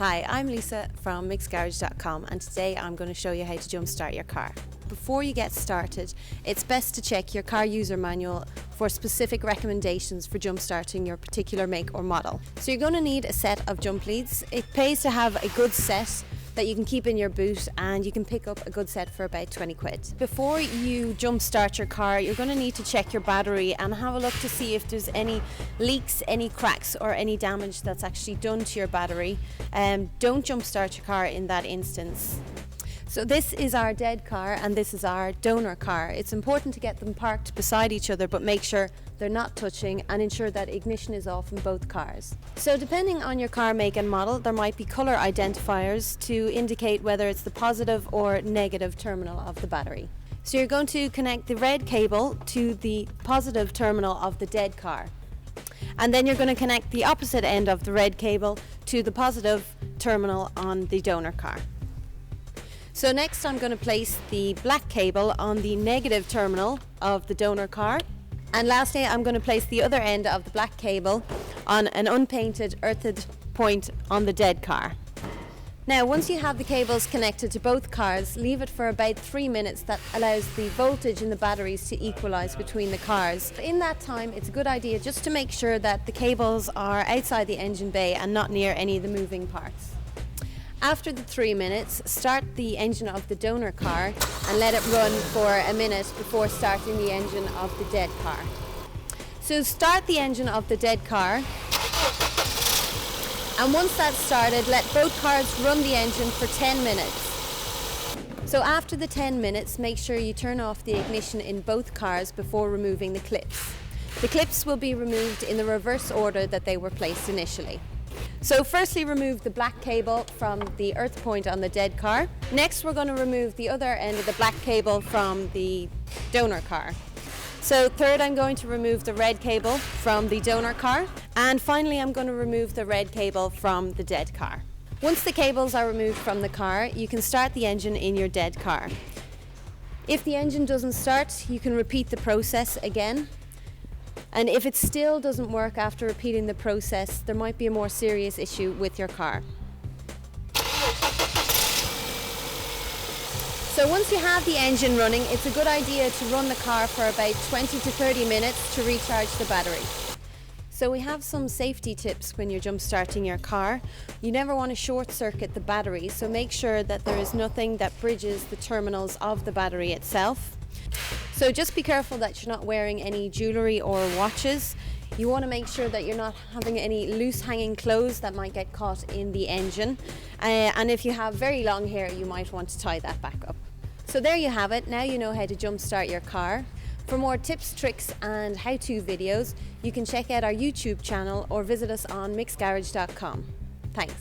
Hi, I'm Lisa from MicksGarage.com, and today I'm going to show you how to jumpstart your car. Before you get started, it's best to check your car user manual for specific recommendations for jumpstarting your particular make or model. So you're going to need a set of jump leads. It pays to have a good set that you can keep in your boot, and you can pick up a good set for about 20 quid. Before you jumpstart your car, you're going to need to check your battery and have a look to see if there's any leaks, any cracks or any damage that's actually done to your battery. Don't jumpstart your car in that instance. So this is our dead car and this is our donor car. It's important to get them parked beside each other, but make sure they're not touching and ensure that ignition is off in both cars. So depending on your car make and model, there might be color identifiers to indicate whether it's the positive or negative terminal of the battery. So you're going to connect the red cable to the positive terminal of the dead car. And then you're going to connect the opposite end of the red cable to the positive terminal on the donor car. So next I'm going to place the black cable on the negative terminal of the donor car. And lastly, I'm going to place the other end of the black cable on an unpainted earthed point on the dead car. Now, once you have the cables connected to both cars, leave it for about 3 minutes. That allows the voltage in the batteries to equalize between the cars. In that time, it's a good idea just to make sure that the cables are outside the engine bay and not near any of the moving parts. After the 3 minutes, start the engine of the donor car and let it run for a minute before starting the engine of the dead car. So start the engine of the dead car, and once that's started, let both cars run the engine for 10 minutes. So after the 10 minutes, make sure you turn off the ignition in both cars before removing the clips. The clips will be removed in the reverse order that they were placed initially. So firstly, remove the black cable from the earth point on the dead car. Next, we're going to remove the other end of the black cable from the donor car. So third, I'm going to remove the red cable from the donor car. And finally, I'm going to remove the red cable from the dead car. Once the cables are removed from the car, you can start the engine in your dead car. If the engine doesn't start, you can repeat the process again. And if it still doesn't work after repeating the process, there might be a more serious issue with your car. So once you have the engine running, it's a good idea to run the car for about 20 to 30 minutes to recharge the battery. So we have some safety tips when you're jump starting your car. You never want to short circuit the battery, so make sure that there is nothing that bridges the terminals of the battery itself. So just be careful that you're not wearing any jewellery or watches. You want to make sure that you're not having any loose hanging clothes that might get caught in the engine. And if you have very long hair, you might want to tie that back up. So there you have it. Now you know how to jumpstart your car. For more tips, tricks and how-to videos, you can check out our YouTube channel or visit us on MicksGarage.com. Thanks.